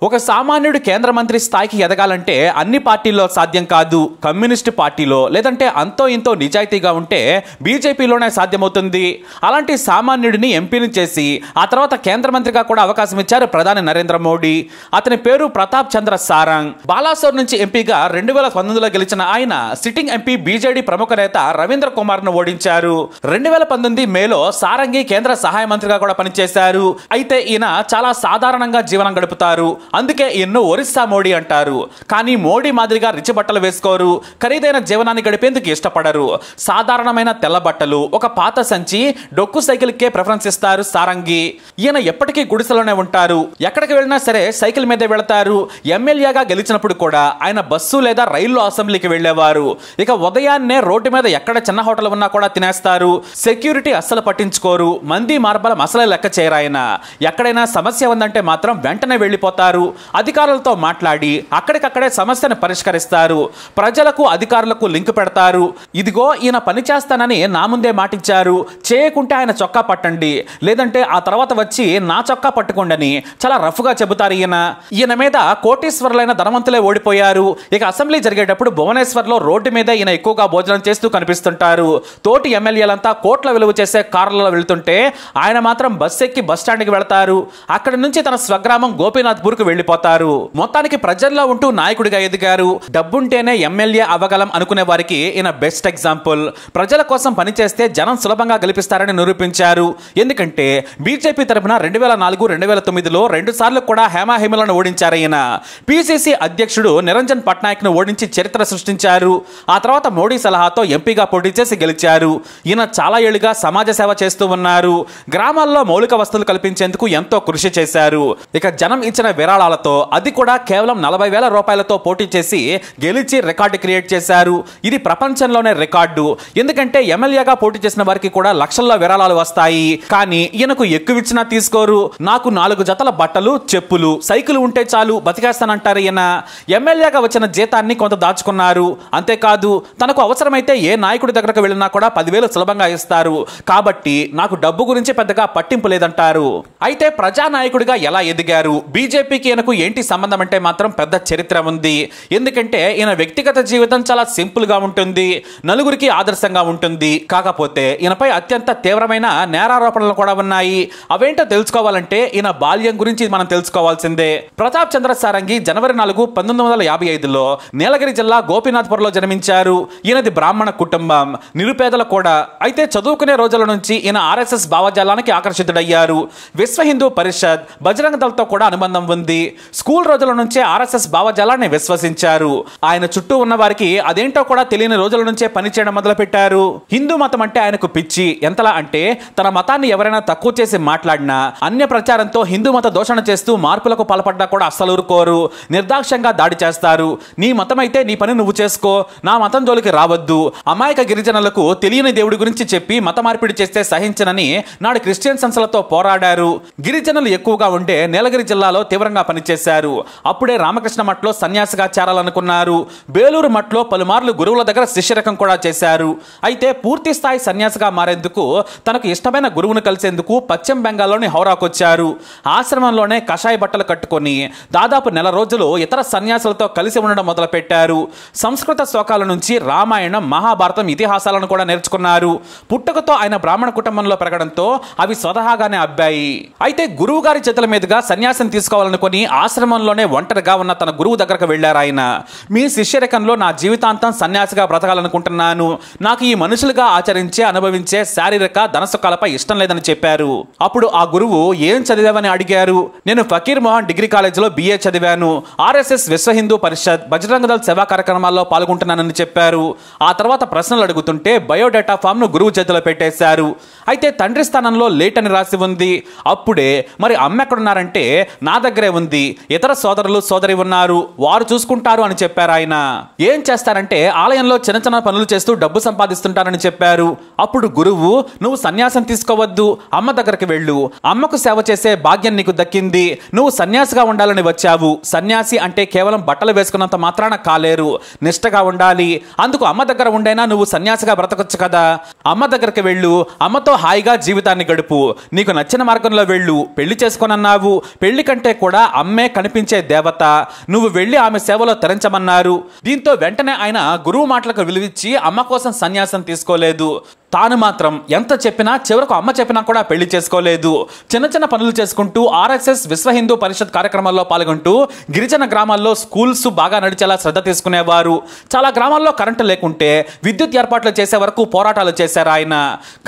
ఒక సామాన్యుడు కేంద్ర మంత్రి స్థాయికి ఎదగాలంటే అన్ని పార్టీల్లో సాధ్యం కాదు. కమ్యూనిస్టు పార్టీలో లేదంటే అంతో ఇంతో నిజాయితీగా ఉంటే బీజేపీలోనే సాధ్యమవుతుంది. అలాంటి సామాన్యుడిని ఎంపీని చేసి ఆ తర్వాత కేంద్ర మంత్రిగా కూడా అవకాశం ఇచ్చారు ప్రధాని నరేంద్ర మోడీ. అతని పేరు ప్రతాప్ చంద్ర సారంగ్. బాలాసోర్ నుంచి ఎంపీగా 2019లో గెలిచిన ఆయన సిట్టింగ్ ఎంపీ బీజేడీ ప్రముఖ నేత రవీంద్ర కుమార్ ను ఓడించారు. 2019 మేలో సారంగి కేంద్ర సహాయ మంత్రిగా కూడా పనిచేశారు. అయితే ఈయన చాలా సాధారణంగా జీవనం గడుపుతారు. అందుకే ఈయన్ను ఒరిస్సా మోడీ అంటారు. కానీ మోడీ మాదిరిగా రిచి బట్టలు వేసుకోరు, ఖరీదైన జీవనాన్ని గడిపేందుకు ఇష్టపడరు. సాధారణమైన తెల్ల బట్టలు, ఒక పాత సంచి, డొక్కు సైకిల్కే ప్రిఫరెన్స్ ఇస్తారు సారంగి. ఈయన ఎప్పటికీ గుడిసెలోనే ఉంటారు. ఎక్కడికి వెళ్ళినా సరే సైకిల్ మీదే వెళతారు. ఎమ్మెల్యేగా గెలిచినప్పుడు కూడా ఆయన బస్సు లేదా రైల్లో అసెంబ్లీకి వెళ్లేవారు. ఇక ఉదయాన్నే రోడ్డు మీద ఎక్కడ చిన్న హోటల్ ఉన్నా కూడా తినేస్తారు. సెక్యూరిటీ అస్సలు పట్టించుకోరు. మంది మార్బలం అసలే లెక్క చేయరు. ఆయన ఎక్కడైనా సమస్య ఉందంటే మాత్రం వెంటనే వెళ్ళిపోతారు. అధికారులతో మాట్లాడి అక్కడికక్కడే సమస్యను పరిష్కరిస్తారు. ప్రజలకు అధికారులకు లింక్ పెడతారు. ఇదిగో ఈయన పని చేస్తానని నా ముందే మాటిచ్చారు, చేయకుంటే ఆయన చొక్కా పట్టండి, లేదంటే ఆ తర్వాత వచ్చి నా చొక్కా పట్టుకోండి చాలా రఫ్ గా చెబుతారు. ఈయన మీద కోటీశ్వరులైన ధనవంతులే ఓడిపోయారు. ఇక అసెంబ్లీ జరిగేటప్పుడు భువనేశ్వర్లో రోడ్డు మీద ఈయన ఎక్కువగా భోజనం చేస్తూ కనిపిస్తుంటారు. తోటి ఎమ్మెల్యేలంతా కోట్ల విలువ చేసే కార్లలో వెళ్తుంటే ఆయన మాత్రం బస్ ఎక్కి బస్ స్టాండ్కి వెళతారు. అక్కడి నుంచి తన స్వగ్రామం గోపీనాథ్పూర్ కు వెళ్లిపోతారు. మొత్తానికి ప్రజల్లో ఉంటూ నాయకుడిగా ఎదిగారు. డబ్బుంటేనే ఎమ్మెల్యే అవ్వగలం అనుకునే వారికి ఈయన బెస్ట్ ఎగ్జాంపుల్. ప్రజల కోసం పనిచేస్తే జనం సులభంగా గెలిపిస్తారని నిరూపించారు. ఎందుకంటే బీజేపీ తరఫున 2004, 2009లో 2 సార్లు కూడా హేమాహేమలను ఓడించారు. ఈయన పిసిసి అధ్యక్షుడు నిరంజన్ పట్నాయక్ ను ఓడించి చరిత్ర సృష్టించారు. ఆ తర్వాత మోడీ సలహాతో ఎంపీగా పోటీ చేసి గెలిచారు. ఈయన చాలా ఏళ్లుగా సమాజ సేవ చేస్తూ ఉన్నారు. గ్రామాల్లో మౌలిక వసతులు కల్పించేందుకు ఎంతో కృషి చేశారు. ఇక జనం ఇచ్చిన విరాళాలతో, అది కూడా కేవలం 40,000 రూపాయలతో పోటీ చేసి గెలిచి రికార్డు క్రియేట్ చేశారు. ఇది ప్రపంచంలోనే రికార్డు. ఎందుకంటే ఎమ్మెల్యేగా పోటీ చేసిన వారికి కూడా లక్షల్లో విరాళాలు వస్తాయి. కానీ ఈయనకు ఎక్కువ ఇచ్చినా తీసుకోరు. నాకు 4 జతల బట్టలు, చెప్పులు, సైకిల్ ఉంటే చాలు బతికేస్తానంటారు ఈయన. ఎమ్మెల్యేగా వచ్చిన జీతాన్ని కొంత దాచుకున్నారు. అంతేకాదు తనకు అవసరమైతే ఏ నాయకుడి దగ్గరకు వెళ్ళినా కూడా 10,000 సులభంగా ఇస్తారు. కాబట్టి నాకు డబ్బు గురించి పెద్దగా పట్టింపు లేదంటారు. అయితే ప్రజానాయకుడిగా ఎలా ఎదిగారు, బీజేపీకి ఈయనకు ఏంటి సంబంధం అంటే మాత్రం పెద్ద చరిత్ర ఉంది. ఎందుకంటే ఈయన వ్యక్తిగత జీవితం చాలా సింపుల్ గా ఉంటుంది, నలుగురికి ఆదర్శంగా ఉంటుంది. కాకపోతే ఈయనపై అత్యంత తీవ్రమైన నేరారోపణలు కూడా ఉన్నాయి. అవేంటో తెలుసుకోవాలంటే ఈయన బాల్యం గురించి మనం తెలుసుకోవాల్సిందే. ప్రతాప్ చంద్ర సారంగి జనవరి 4, 1955లో నీలగిరి జిల్లా గోపీనాథ్పూర్లో జన్మించారు. ఈయనది బ్రాహ్మణ కుటుంబం, నిరుపేదల కూడా. అయితే చదువుకునే రోజుల నుంచి ఈయన ఆర్ఎస్ఎస్ భావజాలానికి ఆకర్షితుడయ్యారు. విశ్వ హిందూ పరిషత్, బజరంగ దళతో కూడా అనుబంధం ఉంది. స్కూల్ రోజుల నుంచే ఆర్ఎస్ఎస్ భావజాలాన్ని విశ్వసించారు. ఆయన చుట్టూ ఉన్న వారికి అదేంటో కూడా తెలియని రోజుల నుంచే పనిచేయడం మొదలు పెట్టారు. హిందూ మతం అంటే ఆయనకు పిచ్చి. ఎంతలా అంటే తన మతాన్ని ఎవరైనా తక్కువ చేసి మాట్లాడినా, అన్య ప్రచారంతో హిందూ మత దోషణ చేస్తూ మార్పులకు పాల్పడ్డా కూడా అస్సలు ఊరుకోరు. నిర్దాక్ష్యంగా దాడి చేస్తారు. నీ మతం అయితే నీ పని నువ్వు చేసుకో, నా మతం జోలికి రావద్దు. అమాయక గిరిజనులకు తెలియని దేవుడి గురించి చెప్పి మత మార్పిడి చేస్తే సహించనని నాడు క్రిస్టియన్ సంస్థలతో పోరాడారు. గిరిజనులు ఎక్కువగా ఉండే నీలగిరి జిల్లాలో తీవ్రంగా పనిచేశారు. అప్పుడే రామకృష్ణ మఠంలో సన్యాసిగా చేరాలనుకున్నారు. బేలూరు మఠంలో పలుమార్లు గురువుల దగ్గర శిష్యరకం కూడా చేశారు. అయితే పూర్తి స్థాయి సన్యాసిగా మారేందుకు, తనకు ఇష్టమైన గురువును కలిసేందుకు పశ్చిమ బెంగాల్లోని హౌరాకు వచ్చారు. ఆశ్రమంలోనే కషాయ బట్టలు కట్టుకొని దాదాపు 1 రోజులు ఇతర సన్యాసులతో కలిసి ఉండడం మొదలుపెట్టారు. సంస్కృత శ్లోకాల నుంచి రామాయణం, మహాభారతం ఇతిహాసాలను కూడా నేర్చుకున్నారు. పుట్టుకతో ఆయన బ్రాహ్మణ కుటుంబంలో పెరగడంతో అవి స్వతహాగానే అబ్బాయి. అయితే గురువు గారి చేతుల మీదుగా సన్యాసం తీసుకోవాలనుకుని ఆశ్రమంలోనే ఒంటరిగా ఉన్న తన గురువు దగ్గరకు వెళ్లారు ఆయన. మీ శిష్యరకంలో నా జీవితాంతం సన్యాసిగా బ్రతకాలనుకుంటున్నాను. నాకు ఈ మనుషులుగా ఆచరించే, అనుభవించే శారీరక ధనసుఖాలపై ఇష్టం లేదని చెప్పారు. అప్పుడు ఆ గురువు ఏం చదివావని అడిగారు. నేను ఫకీర్ మోహన్ డిగ్రీ కాలేజీలో BA చదివాను. ఆర్ఎస్ఎస్, విశ్వ హిందూ పరిషత్, బజరంగ దళ్ సేవా కార్యక్రమాల్లో పాల్గొంటున్నానని చెప్పారు. ఆ తర్వాత ప్రశ్నలు అడుగుతుంటే బయోడేటా ఫామ్ ను గురువు చేతిలో పెట్టేశారు. అయితే తండ్రి స్థానంలో లేట్ అని రాసి ఉంది. అప్పుడే మరి అమ్మ ఎక్కడున్నారంటే నా దగ్గరే ఉంది, ఇతర సోదరులు సోదరి ఉన్నారు, వారు చూసుకుంటారు అని చెప్పారు ఆయన. ఏం చేస్తారంటే ఆలయంలో చిన్న చిన్న పనులు చేస్తూ డబ్బు సంపాదిస్తుంటారని చెప్పారు. అప్పుడు గురువు, నువ్వు సన్యాసం తీసుకోవద్దు, అమ్మ దగ్గరికి వెళ్ళు, అమ్మకు సేవ చేసే భాగ్యం నీకు దక్కింది, నువ్వు సన్యాసిగా ఉండాలని వచ్చావు. సన్యాసి అంటే కేవలం బట్టలు వేసుకున్నంత మాత్రాన కాలేరు, నిష్టగా ఉండాలి. అందుకు అమ్మ దగ్గర ఉండైనా నువ్వు సన్యాసిగా బ్రతకొచ్చు కదా. అమ్మ దగ్గరికి వెళ్ళు, అమ్మతో హాయిగా జీవితాన్ని గడుపు, నీకు నచ్చిన మార్గంలో వెళ్ళు, పెళ్లి చేసుకోనన్నావు, పెళ్లి కంటే కూడా అమ్మే కనిపించే దేవత, నువ్వు వెళ్ళి ఆమె సేవలో తరించమన్నారు. దీంతో వెంటనే ఆయన గురువు మాటలకు విలువిచ్చి అమ్మ కోసం సన్యాసం తీసుకోలేదు. తాను మాత్రం ఎంత చెప్పినా చివరకు అమ్మ చెప్పినా కూడా పెళ్లి చేసుకోలేదు. చిన్న చిన్న పనులు చేసుకుంటూ ఆర్ఎస్ఎస్ విశ్వ హిందూ పరిషత్ కార్యక్రమాల్లో పాల్గొంటూ గిరిజన గ్రామాల్లో స్కూల్స్ బాగా నడిచేలా శ్రద్ధ తీసుకునేవారు. చాలా గ్రామాల్లో కరెంటు లేకుంటే విద్యుత్ ఏర్పాట్లు చేసే వరకు పోరాటాలు చేశారు ఆయన.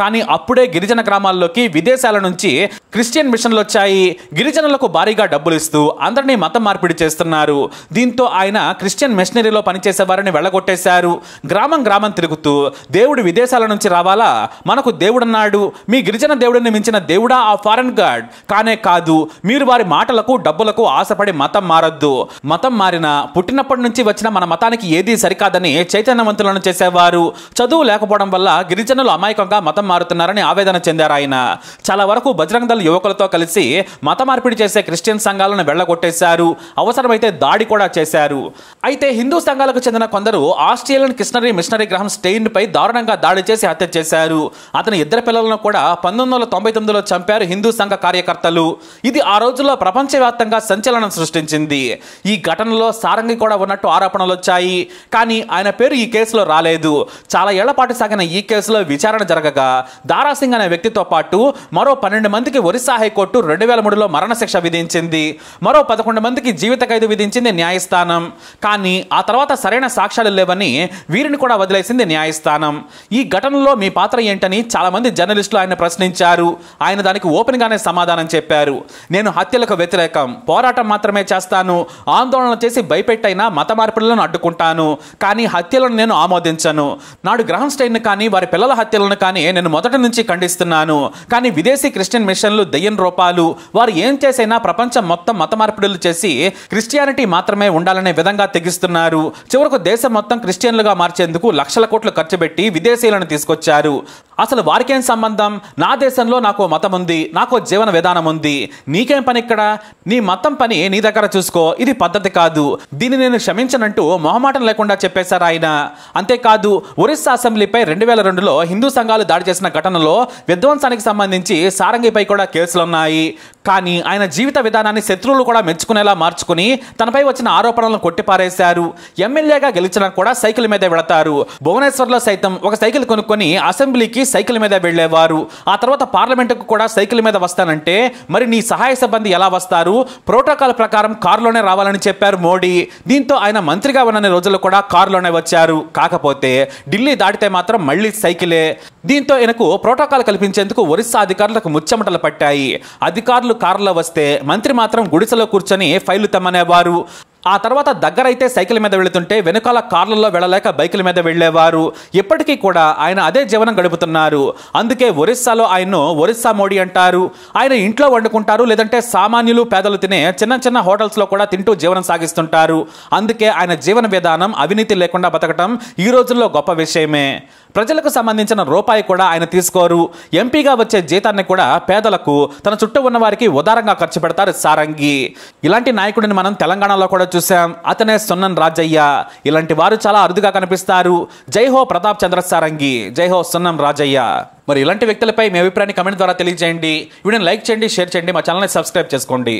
కానీ అప్పుడే గిరిజన గ్రామాల్లోకి విదేశాల నుంచి క్రిస్టియన్ మిషన్లు వచ్చాయి. గిరిజనులకు భారీగా డబ్బులు ఇస్తూ అందరినీ మతం మార్పిడి చేస్తున్నారు. దీంతో ఆయన క్రిస్టియన్ మిషనరీలో పనిచేసే వారిని వెళ్ళగొట్టేశారు. గ్రామం గ్రామం తిరుగుతూ దేవుడు విదేశాల నుంచి రావాలి, మనకు దేవుడున్నాడు, మీ గిరిజన దేవుడిని మించిన దేవుడా ఆ ఫారెన్ గాడ్? కానే కాదు. మీరు వారి మాటలకు డబ్బులకు ఆశపడి మతం మారొద్దు. మతం మారిన పుట్టినప్పటి నుంచి వచ్చిన మన మతానికి ఏదీ సరికాదని చైతన్యవంతులను చేసేవారు. చదువు లేకపోవడం వల్ల గిరిజనులు అమాయకంగా మతం మారుతున్నారని ఆవేదన చెందారు ఆయన. చాలా వరకు బజరంగ దళ్ యువకులతో కలిసి మత మార్పిడి చేసే క్రిస్టియన్ సంఘాలను వెళ్ళగొట్టేశారు. అవసరమైతే దాడి కూడా చేశారు. అయితే హిందూ సంఘాలకు చెందిన కొందరు ఆస్ట్రేలియన్ మిషనరీ గ్రహం స్టెయిన్ పై దారుణంగా దాడి చేసి హత్య చేశారు. అతని ఇద్దరు పిల్లలను కూడా 1999లో చంపారు హిందూ సంఘ కార్యకర్తలు. ఇది ఆ రోజుల్లో ప్రపంచవ్యాప్తంగా సంచలనం సృష్టించింది. ఈ ఘటనలో సారంగి కూడా ఉన్నట్టు ఆరోపణలు వచ్చాయి. కానీ ఆయన పేరు ఈ కేసులో రాలేదు. చాలా ఏళ్ల పాటు సాగిన ఈ కేసులో విచారణ జరగగా దారాసింగ్ అనే వ్యక్తితో పాటు మరో 12 మందికి ఒరిస్సా హైకోర్టు 2003లో మరణశిక్ష విధించింది. మరో 11 మందికి జీవిత ఖైదు విధించింది న్యాయస్థానం. కానీ ఆ తర్వాత సరైన సాక్ష్యాలు లేవని వీరిని కూడా వదిలేసింది న్యాయస్థానం. ఈ ఘటనలో మీ పాత్ర ఏంటని చాలా మంది జర్నలిస్టులు ఆయన ప్రశ్నించారు. ఆయన దానికి ఓపెన్ గానే సమాధానం చెప్పారు. నేను హత్యలకు వ్యతిరేకం, పోరాటం మాత్రమే చేస్తాను. ఆందోళన చేసి భయపెట్టైనా మత మార్పిడులను అడ్డుకుంటాను. కానీ హత్యలను నేను ఆమోదించను. నాడు గ్రహం స్టెయిన్ కానీ వారి పిల్లల హత్యలను కానీ నేను మొదటి నుంచి ఖండిస్తున్నాను. కానీ విదేశీ క్రిస్టియన్ మిషన్లు దెయ్యం రూపాలు. వారు ఏం చేసైనా ప్రపంచం మొత్తం మత మార్పిడులు చేసి క్రిస్టియానిటీ మాత్రమే ఉండాలనే విధంగా తెగిస్తున్నారు. చివరకు దేశం మొత్తం క్రిస్టియన్లుగా మార్చేందుకు లక్షల కోట్లు ఖర్చు పెట్టి విదేశీయులను తీసుకొచ్చారు. అసలు వారికేం సంబంధం? నా దేశంలో నాకు మతం ఉంది, నాకు జీవన విధానం ఉంది, నీకేం పని ఇక్కడ? నీ మతం పని నీ దగ్గర చూసుకో, ఇది పద్ధతి కాదు, దీన్ని నేను క్షమించనంటూ మొహమాటం లేకుండా చెప్పేశారు ఆయన. అంతేకాదు ఒరిస్సా అసెంబ్లీపై 2002లో హిందూ సంఘాలు దాడి చేసిన ఘటనలో విధ్వంసానికి సంబంధించి సారంగిపై కూడా కేసులున్నాయి. కానీ ఆయన జీవిత విధానాన్ని శత్రువులు కూడా మెచ్చుకునేలా మార్చుకుని తనపై వచ్చిన ఆరోపణలను కొట్టిపారేశారు. ఎమ్మెల్యేగా గెలిచినా కూడా సైకిల్ మీదే వెళతారు. భువనేశ్వర్లో సైతం ఒక సైకిల్ కొనుక్కొని అసెంబ్లీకి సైకిల్ మీద వెళ్లేవారు. ఆ తర్వాత పార్లమెంటుకు కూడా సైకిల్ మీద వస్తానంటే మరి నీ సహాయ సిబ్బంది ఎలా వస్తారు? ప్రోటోకాల్ ప్రకారం కారులోనే రావాలని చెప్పారు మోడీ. దీంతో ఆయన మంత్రిగా ఉన్న రోజుల్లో కూడా కారులోనే వచ్చారు. కాకపోతే ఢిల్లీ దాటితే మాత్రం మళ్ళీ సైకిలే. దీంతో ఈయనకు ప్రోటోకాల్ కల్పించేందుకు ఒరిస్సా అధికారులకు ముచ్చెమటలు పట్టాయి. అధికారులు కారులో వస్తే మంత్రి మాత్రం గుడిసెలో కూర్చొని ఫైళ్లు తెమ్మనేవారు. ఆ తర్వాత దగ్గరైతే సైకిల్ మీద వెళుతుంటే వెనుకాల కార్లలో వెళ్ళలేక బైకుల మీద వెళ్లేవారు. ఇప్పటికీ కూడా ఆయన అదే జీవనం గడుపుతున్నారు. అందుకే ఒరిస్సాలో ఆయన్ను ఒరిస్సా మోడీ అంటారు. ఆయన ఇంట్లో వండుకుంటారు, లేదంటే సామాన్యులు పేదలు తినే చిన్న చిన్న హోటల్స్లో కూడా తింటూ జీవనం సాగిస్తుంటారు. అందుకే ఆయన జీవన విధానం అవినీతి లేకుండా బతకటం ఈ రోజుల్లో గొప్ప విషయమే. ప్రజలకు సంబంధించిన రూపాయి కూడా ఆయన తీసుకోరు. ఎంపీగా వచ్చే జీతాన్ని కూడా పేదలకు, తన చుట్టూ ఉన్న వారికి ఉదారంగా ఖర్చు పెడతారు సారంగి. ఇలాంటి నాయకుడిని మనం తెలంగాణలో కూడా చూసాం. అతనే సున్నం రాజయ్య. ఇలాంటి వారు చాలా అరుదుగా కనిపిస్తారు. జై హో ప్రతాప్ చంద్ర సారంగి, జై హో సున్నం రాజయ్య. మరి ఇలాంటి వ్యక్తులపై మీ అభిప్రాయాన్ని కమెంట్ ద్వారా తెలియజేయండి. వీడియోని లైక్ చేయండి, షేర్ చేయండి, మా ఛానల్ని సబ్స్క్రైబ్ చేసుకోండి.